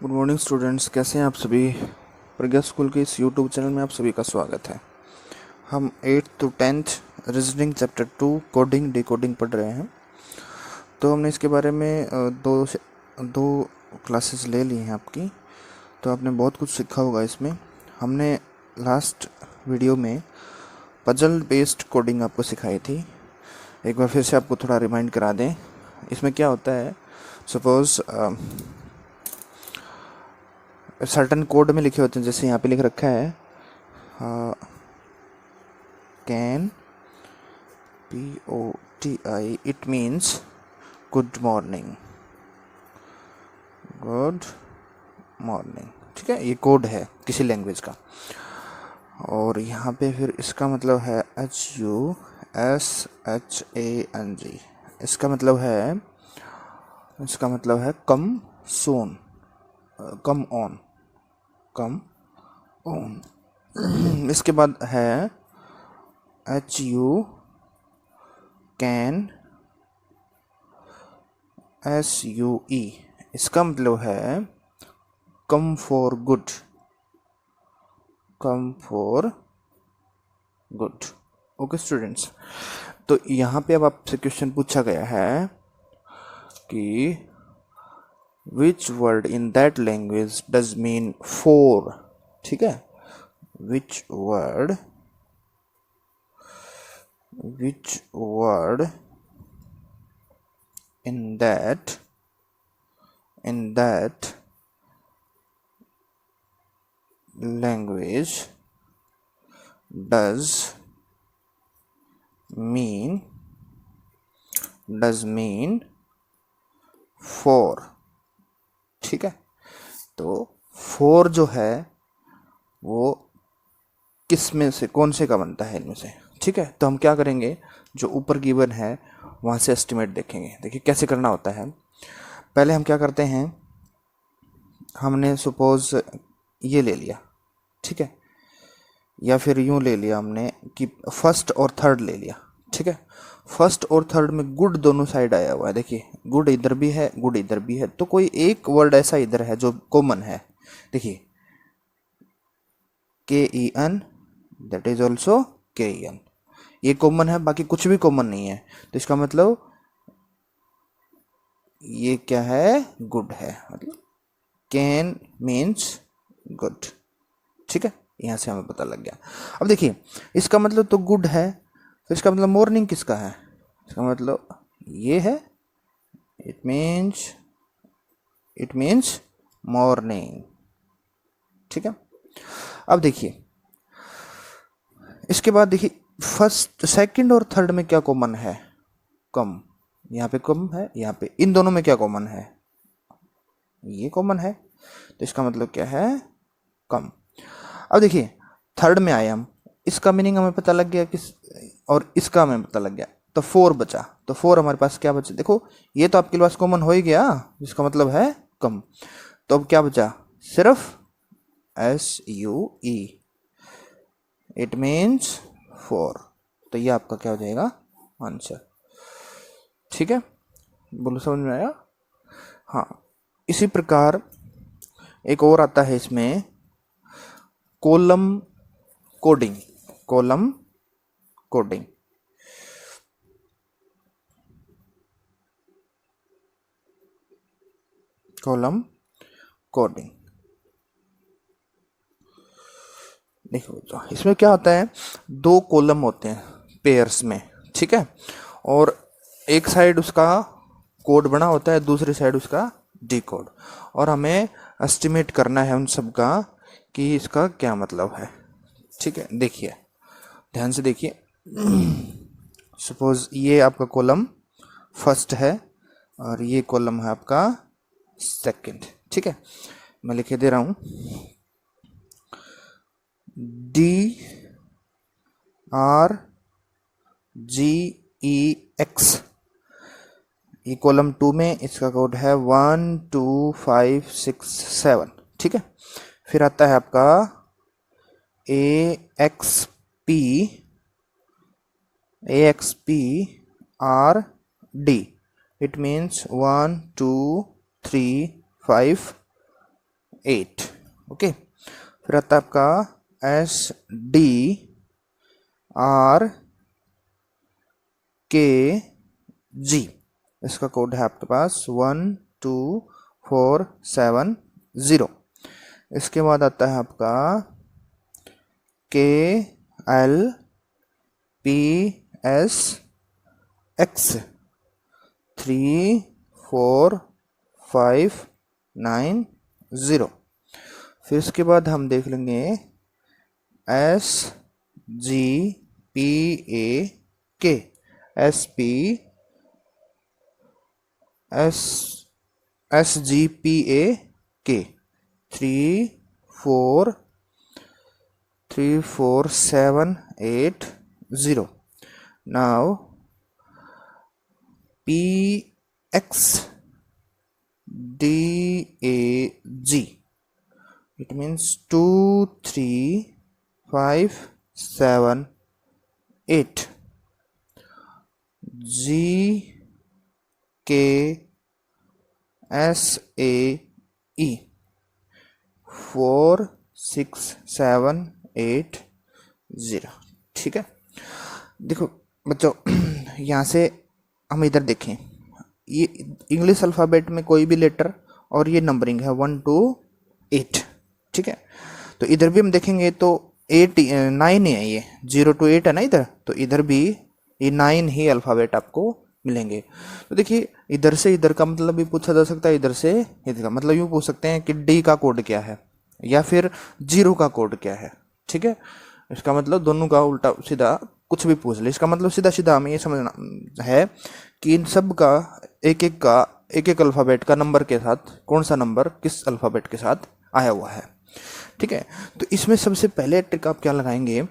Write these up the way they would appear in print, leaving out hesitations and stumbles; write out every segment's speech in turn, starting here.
Good morning students, कैसे हैं आप सभी। प्रज्ञा स्कूल के इस यूट्यूब चैनल में आप सभी का स्वागत है। हम 8th to 10th reasoning chapter 2 coding decoding पढ़ रहे हैं। तो हमने इसके बारे में दो क्लासेस ले ली हैं आपकी। तो आपने बहुत कुछ सीखा होगा इसमें। हमने लास्ट वीडियो में पजल बेस्ड कोडिंग आपको सिखाई थी। एक बार फिर से आपको थोड़ा रिमाइंड करा दें। इसमें क्या होता है, सपोज़ सर्टन कोड में लिखे होते हैं, जैसे यहाँ पे लिख रखा है can POTI, it means good morning, good morning. ठीक है, ये कोड है किसी लैंग्वेज का। और यहाँ पे फिर इसका मतलब है HUSHANG। इसका मतलब है कम सोन, कम ऑन, कम ऑन। इसके बाद है HU कैन SUE। इसका मतलब है come for good, come for good. Okay students, तो यहाँ पे अब आपसे क्वेश्चन पूछा गया है कि which word in that language does mean for. ठीक है, which word in that language does mean for। ठीक है, तो for जो है वो किस में से, कौन से का बनता है इनमें से। ठीक है, तो हम क्या करेंगे, जो ऊपर गिवन है वहाँ से एस्टिमेट देखेंगे। देखिए कैसे करना होता है। पहले हम क्या करते हैं, हमने सपोज ये ले लिया, ठीक है, या फिर यूँ ले लिया हमने कि फर्स्ट और थर्ड ले लिया। ठीक है, फर्स्ट और थर्ड में गुड दोनों साइड आया हुआ है। देखिए गुड इधर भी है, गुड इधर भी है, तो कोई एक वर्ड ऐसा इधर है जो कॉमन है। देखिए KEN, that is also KEN, ये कॉमन है, बाकी कुछ भी कॉमन नहीं है। तो इसका मतलब ये क्या है, गुड है, मतलब कैन मीन्स गुड। ठीक है, यहाँ से हमें पता लग गया। अब देखिए इसका मतलब तो गुड है, तो इसका मतलब मॉर्निंग किसका है, इसका मतलब ये है, इट मीन्स मॉर्निंग। ठीक है, अब देखिए इसके बाद देखिए फर्स्ट सेकंड और थर्ड में क्या कॉमन है, कम। यहाँ पे कम है, यहाँ पे, इन दोनों में क्या कॉमन है, ये कॉमन है, तो इसका मतलब क्या है, कम। अब देखिए थर्ड में आए हम, इसका मीनिंग हमें पता लग गया किस, और इसका हमें पता लग गया, तो 4 बचा। तो 4 हमारे पास क्या बचा, देखो ये तो आपके पास कॉमन हो ही गया, जिसका मतलब है कम। तो अब क्या बचा, सिर्फ SUE, इट मीन्स 4। तो ये आपका क्या हो जाएगा, आंसर। ठीक है, बोलो समझ में आया। हाँ, इसी प्रकार एक और आता है इसमें, column coding, column coding. Column coding, देखो तो इसमें क्या होता है, 2 कॉलम होते हैं पेयर्स में। ठीक है, और एक साइड उसका कोड बना होता है, दूसरी साइड उसका डी कोड, और हमें एस्टिमेट करना है उन सब का कि इसका क्या मतलब है। ठीक है, देखिए ध्यान से देखिए। सपोज ये आपका कॉलम फर्स्ट है और ये कॉलम है आपका सेकंड। ठीक है, मैं लिखे दे रहा हूँ DRGEX। ये कॉलम 2 में इसका कोड है 1 2 5 6 7। ठीक है, फिर आता है आपका AXPRD, इट मीन्स 1 2 3 5 8। ओके, फिर आता है आपका एस डी आर के जी, इसका कोड है आपके पास 12470। इसके बाद आता है आपका के एल पी एस एक्स 34590। फिर इसके बाद हम देख लेंगे S G P A K S P S S G P A K 34780। Now P X D A G, it means 23578। G K S A E 46780। ठीक है, देखो बच्चों यहाँ से हम इधर देखें, ये इंग्लिश अल्फ़ाबेट में कोई भी लेटर और ये नंबरिंग है 1 to 8। ठीक है, तो इधर भी हम देखेंगे तो 8 9 ही है, ये 0 to 8 है ना इधर, तो इधर भी ये 9 ही अल्फ़ाबेट आपको मिलेंगे। तो देखिए इधर से इधर का मतलब भी पूछा जा सकता है, इधर से इधर का मतलब यूँ पूछ सकते हैं कि डी का कोड क्या है या फिर 0 का कोड क्या है। ठीक है, इसका मतलब दोनों का उल्टा सीधा कुछ भी पूछ ले, इसका मतलब सीधा सीधा हमें ये समझना है कि इन सब का एक एक अल्फ़ाबेट का नंबर के साथ कौन सा नंबर किस अल्फ़ाबेट के साथ आया हुआ है। ठीक है, तो इसमें सबसे पहले ट्रिक आप क्या लगाएंगे,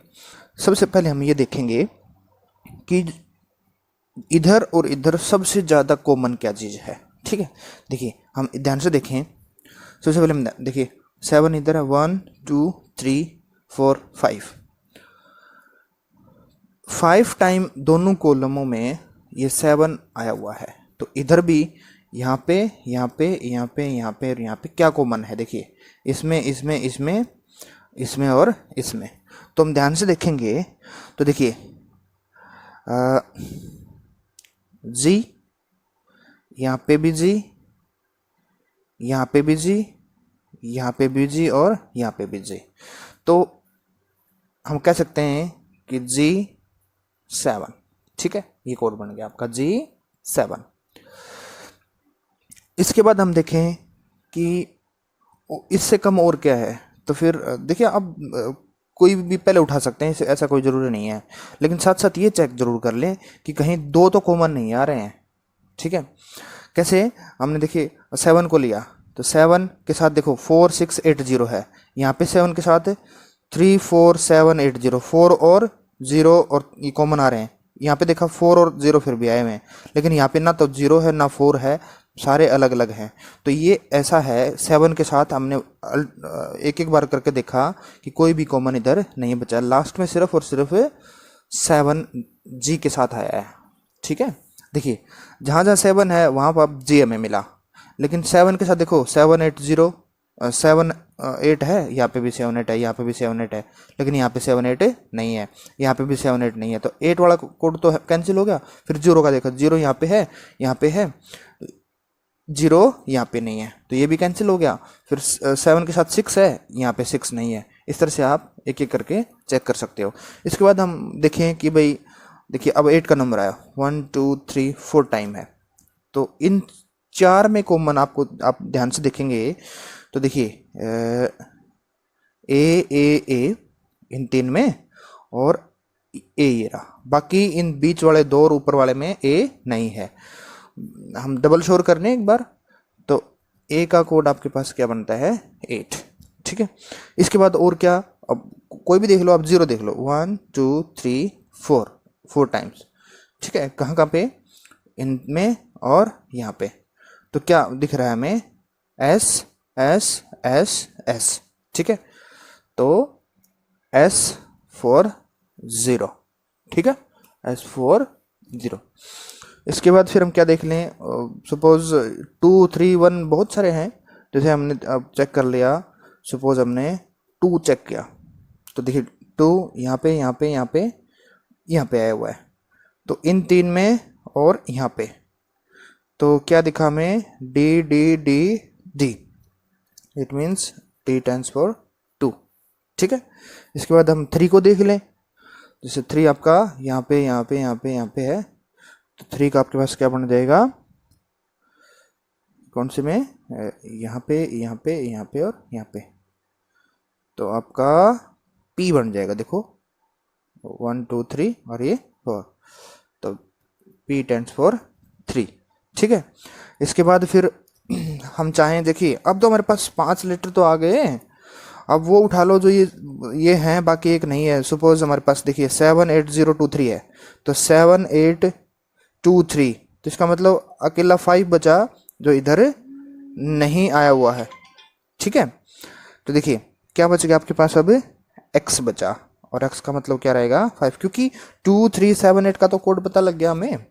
सबसे पहले हम ये देखेंगे कि इधर और इधर सबसे ज़्यादा कॉमन क्या चीज़ है। ठीक है, देखिए हम ध्यान से देखें, सबसे पहले हम देखिए 7 इधर है, 1 2 3 4 5 टाइम दोनों कॉलमों में ये 7 आया हुआ है। तो इधर भी यहाँ पे यहाँ पे यहाँ पे यहाँ पे और यहाँ पे क्या कॉमन है, देखिए इसमें इसमें इसमें इसमें और इसमें। तो हम ध्यान से देखेंगे तो देखिए जी, यहाँ पे भी जी, यहाँ पे भी जी, यहाँ पे भी जी और यहाँ पे भी जी। तो हम कह सकते हैं कि G7। ठीक है, ये कोड बन गया आपका G7। इसके बाद हम देखें कि इससे कम और क्या है, तो फिर देखिए अब कोई भी पहले उठा सकते हैं, ऐसा कोई ज़रूरी नहीं है, लेकिन साथ साथ ये चेक जरूर कर लें कि कहीं दो तो कॉमन नहीं आ रहे हैं। ठीक है, कैसे, हमने देखिए 7 को लिया तो 7 के साथ देखो 4680 है, यहाँ पे 7 के साथ 34780, 4 और 0 और ये कॉमन आ रहे हैं। यहाँ पे देखा 4 और 0 फिर भी आए हुए हैं, लेकिन यहाँ पे ना तो 0 है ना 4 है, सारे अलग अलग हैं। तो ये ऐसा है, 7 के साथ हमने एक एक बार करके देखा कि कोई भी कॉमन इधर नहीं बचा, लास्ट में सिर्फ और सिर्फ 7G के साथ आया है। ठीक है, देखिए जहाँ जहाँ 7 है वहाँ पर अब G हमें मिला, लेकिन 7 के साथ देखो 780 7 8 है, यहाँ पे भी 7 8 है, यहाँ पे भी 7 8 है, लेकिन यहाँ पे 7 8 नहीं है, यहाँ पे भी 7 8 नहीं है। तो 8 वाला कोड तो कैंसिल हो गया। फिर 0 का देखो, 0 यहाँ पे है, यहाँ पे है, 0 यहाँ पे नहीं है, तो ये भी कैंसिल हो गया। फिर 7 के साथ 6 है, यहाँ पे 6 नहीं है। इस तरह से आप एक एक करके चेक कर सकते हो। इसके बाद हम देखें कि भाई देखिए अब 8 का नंबर आया, 1 2 3 4 टाइम है, तो इन 4 में कॉमन आपको आप ध्यान से देखेंगे तो देखिए ए इन 3 में और ए ये रहा, बाकी इन बीच वाले 2 और ऊपर वाले में ए नहीं है। हम डबल श्योर करने एक बार, तो ए का कोड आपके पास क्या बनता है 8। ठीक है, इसके बाद और क्या, अब कोई भी देख लो, आप 0 देख लो, 1 2 3 4 टाइम्स। ठीक है, कहाँ कहाँ पे, इनमें और यहाँ पे। तो क्या दिख रहा है हमें, एस एस एस एस। ठीक है, तो S for 0। ठीक है, S for 0। इसके बाद फिर हम क्या देख लें, सपोज 2 3 1 बहुत सारे हैं। जैसे हमने अब चेक कर लिया, सपोज हमने 2 चेक किया, तो देखिए 2 यहाँ पे यहाँ पे यहाँ पे यहाँ पे आया हुआ है, तो इन 3 में और यहाँ पे, तो क्या दिखा हमें, D D D D, it means D tens for 2। ठीक है, इसके बाद हम 3 को देख लें। जैसे 3 आपका यहाँ पे यहाँ पे यहाँ पे यहाँ पे है, तो 3 का आपके पास क्या बन जाएगा, कौन से में, यहाँ पे यहाँ पे यहाँ पे और यहाँ पे, तो आपका P बन जाएगा। देखो 1 2 3 और ये 4, तो P टेंस फॉर 3। ठीक है, इसके बाद फिर हम चाहें, देखिए अब तो हमारे पास 5 लेटर तो आ गए, अब वो उठा लो जो ये हैं, बाकी एक नहीं है। सपोज हमारे पास देखिए 78023 है, तो 7823, तो इसका मतलब अकेला 5 बचा जो इधर नहीं आया हुआ है। ठीक है, तो देखिए क्या बच गया आपके पास, अब x बचा, और x का मतलब क्या रहेगा 5, क्योंकि 2 3 7 8 का तो कोड पता लग गया हमें।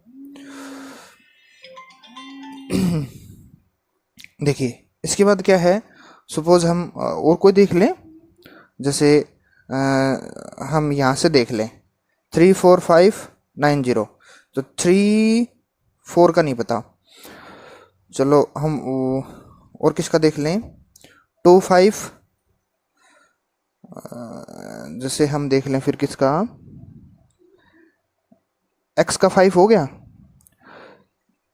देखिए इसके बाद क्या है, सपोज हम और कोई देख लें, जैसे हम यहाँ से देख लें 3 4 5 9 0, तो 3 4 का नहीं पता, चलो हम और किसका देख लें, 2 5, जैसे हम देख लें फिर किसका, x का 5 हो गया।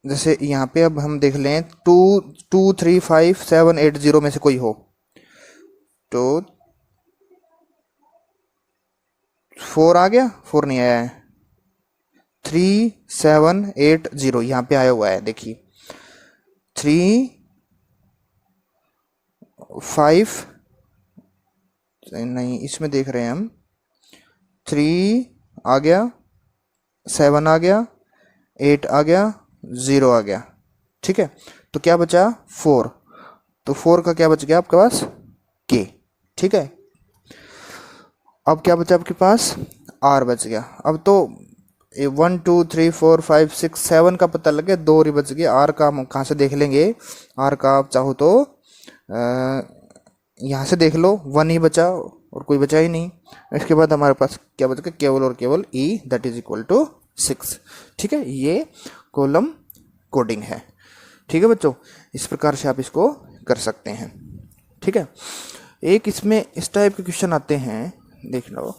जैसे यहाँ पे अब हम देख लें 2 2 3 5 7 8 0 में से कोई हो, तो 4 आ गया, 4 नहीं आया है, 3 7 8 0 यहाँ पे आया हुआ है। देखिए 3 5 नहीं, इसमें देख रहे हैं हम, 3 आ गया, 7 आ गया, 8 आ गया, 0 आ गया। ठीक है, तो क्या बचा 4, तो 4 का क्या बच गया आपके पास, k। ठीक है, अब क्या बचा आपके पास, r बच गया। अब तो 1 2 3 4 5 6 7 का पता लग गया, 2 और ही बच गया, r का हम कहाँ से देख लेंगे, r का आप चाहो तो यहाँ से देख लो, 1 ही बचा और कोई बचा ही नहीं। इसके बाद हमारे पास क्या बच गया, केवल और केवल e, that is equal to 6। ठीक है, ये कॉलम कोडिंग है। ठीक है बच्चों, इस प्रकार से आप इसको कर सकते हैं। ठीक है, एक इसमें इस टाइप के क्वेश्चन आते हैं, देख लो।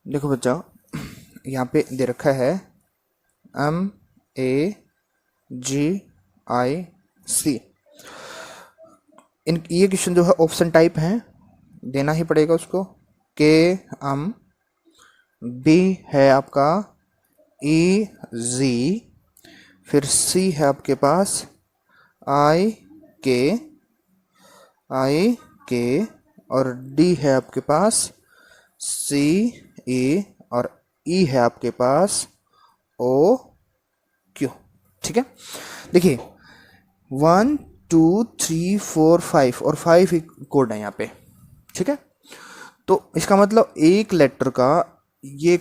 देखो बच्चों, यहाँ पे दे रखा है MAGIC, ये क्वेश्चन जो है ऑप्शन टाइप है, देना ही पड़ेगा उसको। के बी है आपका EZ, फिर C है आपके पास IK और D है आपके पास CE और E है आपके पास OQ। ठीक है, देखिए 1 2 3 4 5 और 5 कोड है यहाँ पे। ठीक है, तो इसका मतलब एक लेटर का ये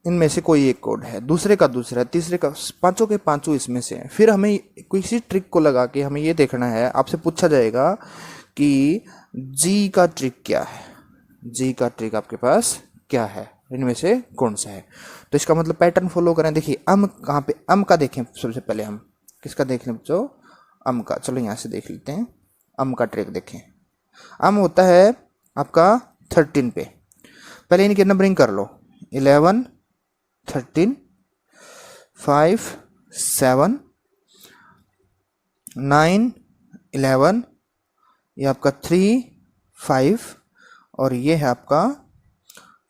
इनमें से कोई एक कोड है, दूसरे का दूसरा, तीसरे का, पांचों के पांचों इसमें से हैं। फिर हमें किसी ट्रिक को लगा के हमें ये देखना है, आपसे पूछा जाएगा कि जी का ट्रिक क्या है, जी का ट्रिक आपके पास क्या है, इनमें से कौन सा है। तो इसका मतलब पैटर्न फॉलो करें। देखिए कहाँ पे का देखें, सबसे पहले हम किसका देख लें बच्चों, का। चलो यहाँ से देख लेते हैं, का ट्रिक देखें। होता है आपका 13 पे, पहले इनकी नंबरिंग कर लो, 11 13 5 7 9 11, ये आपका 3 5 और ये है आपका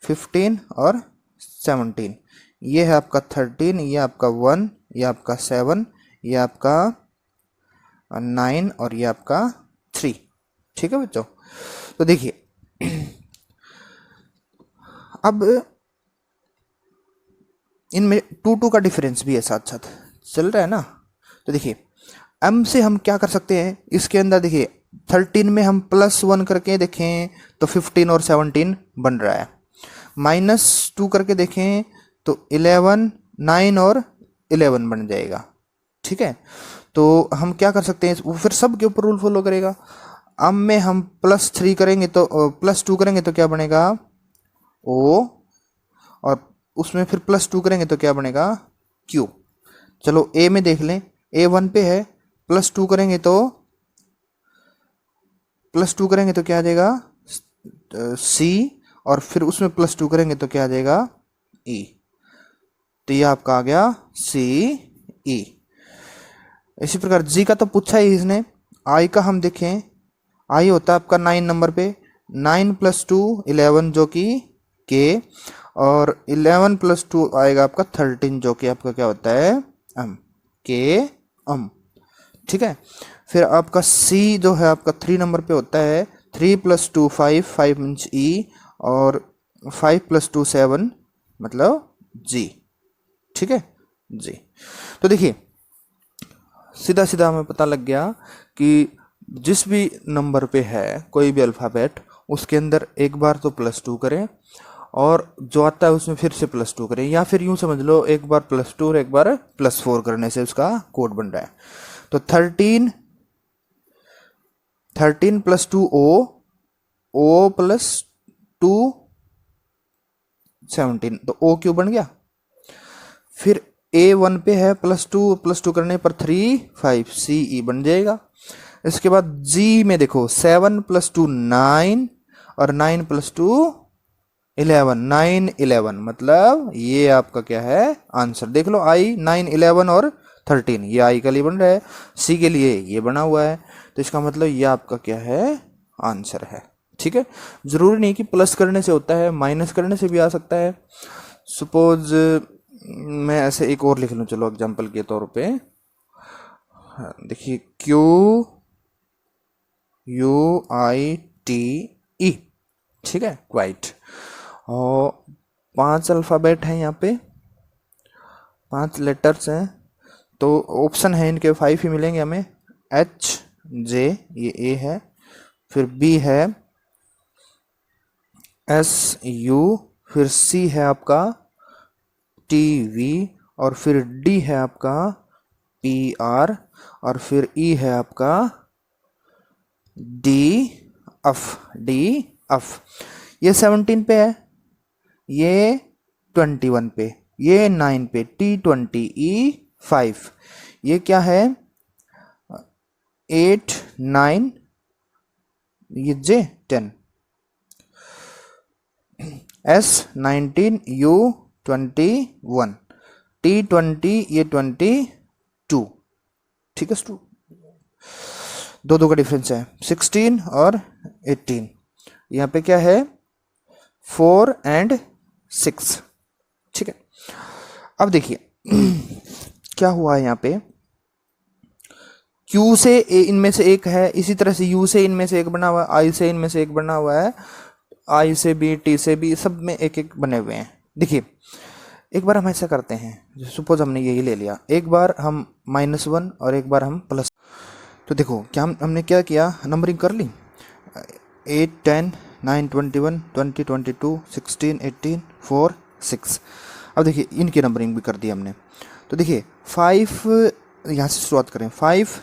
15 और 17, ये है आपका 13, ये आपका 1, ये आपका 7, ये आपका 9 और ये आपका 3। ठीक है बच्चों, तो देखिए अब इनमें 2 का डिफरेंस भी है, साथ साथ चल रहा है ना। तो देखिए m से हम क्या कर सकते हैं, इसके अंदर देखिए 13 में हम +1 करके देखें तो 15 और 17 बन रहा है, -2 करके देखें तो 11 9 और 11 बन जाएगा। ठीक है, तो हम क्या कर सकते हैं, वो फिर सब के ऊपर रूल फॉलो करेगा। अब में हम +3 करेंगे तो +2 करेंगे तो क्या बनेगा ओ, और उसमें फिर +2 करेंगे तो क्या बनेगा क्यू। चलो ए में देख लें, A1 पे है, +2 करेंगे तो क्या आ जाएगा सी, और फिर उसमें +2 करेंगे तो क्या आ जाएगा ई। तो ये आपका आ गया सी ई। इसी प्रकार जी का तो पूछा ही इसने। आई का हम देखें, आई होता है आपका 9 नंबर पे, 9 + 2 11 जो कि के, और 11 + 2 आएगा आपका 13 जो कि आपका क्या होता है एम, के एम। ठीक है। फिर आपका सी जो है आपका 3 नंबर पे होता है, 3 + 2 5, 5 मीन्स ई, और 5 + 2 7 मतलब जी। ठीक है जी। तो देखिए सीधा सीधा हमें पता लग गया कि जिस भी नंबर पे है कोई भी अल्फ़ाबेट, उसके अंदर एक बार तो +2 करें, और जो आता है उसमें फिर से +2 करें, या फिर यूं समझ लो एक बार +2 और एक बार +4 करने से उसका कोड बन रहा है। तो 13 + 2 ओ + 2 17, तो ओ क्यों बन गया। फिर A1 पे है +2 करने पर 3 5 CE बन जाएगा। इसके बाद G में देखो 7 + 2 9, और 9 + 2 11, 9 11 मतलब ये आपका क्या है आंसर। देख लो आई 9 11 और 13 ये आई के लिए बन रहा है, सी के लिए ये बना हुआ है, तो इसका मतलब ये आपका क्या है आंसर है। ठीक है। जरूरी नहीं कि प्लस करने से होता है, माइनस करने से भी आ सकता है। सपोज मैं ऐसे एक और लिख लूँ, चलो एग्जांपल के तौर पे, देखिए QUITE। ठीक है क्वाइट। और 5 अल्फ़ाबेट हैं यहाँ पे, 5 लेटर्स हैं, तो ऑप्शन है इनके 5 ही मिलेंगे हमें। HJ ये A है, फिर B है SU, फिर C है आपका TV, और फिर D है आपका PR, और फिर E है आपका DF। ये 17 पे है, ये 21 पे, ये 9 पे, T20 E5, ये क्या है 8 9, ये J10, S19 U21, T20 ये 22। ठीक है दो का डिफरेंस है 16 और 18। यहाँ पे क्या है 4 और 6। ठीक है। अब देखिए क्या हुआ है यहाँ पे, Q से इनमें से एक है, इसी तरह से U से इनमें से एक बना हुआ है, I से इनमें से एक बना हुआ है, I से भी T से भी, सब में एक एक बने हुए हैं। देखिए एक बार हम ऐसा करते हैं, सपोज हमने यही ले लिया, एक बार हम -1 और एक बार हम प्लस। तो देखो क्या हमने क्या किया, नंबरिंग कर ली 8 10 9 21 20 22 16 18 4 6। अब देखिए इनकी नंबरिंग भी कर दी हमने। तो देखिए 5 यहाँ से शुरुआत करें, 5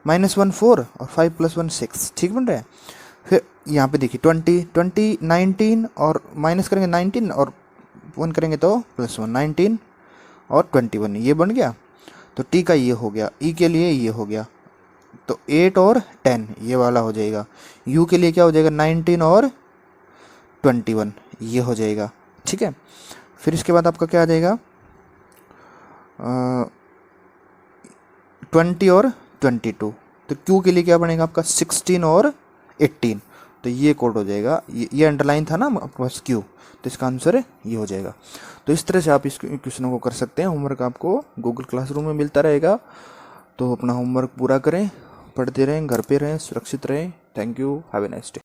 -1 4 और 5 + 1 6, ठीक बन रहा है। फिर यहाँ पे देखिए 20 20 19, और माइनस करेंगे 19 और 1 करेंगे तो +1, 19 और 21 ये बन गया। तो टी का ये हो गया, ई के लिए ये हो गया, तो 8 और 10 ये वाला हो जाएगा। यू के लिए क्या हो जाएगा 19 और 21 ये हो जाएगा। ठीक है। फिर इसके बाद आपका क्या आ जाएगा 20 और 22। तो क्यू के लिए क्या बनेगा आपका 16 और 18, तो ये कोड हो जाएगा। ये अंडरलाइन था ना आपके पास क्यू, तो इसका आंसर ये हो जाएगा। तो इस तरह से आप इस क्वेश्चनों को कर सकते हैं। होमवर्क आपको गूगल क्लासरूम में मिलता रहेगा, तो अपना होमवर्क पूरा करें, पढ़ते रहें, घर पे रहें, सुरक्षित रहें। Thank you, have a nice day.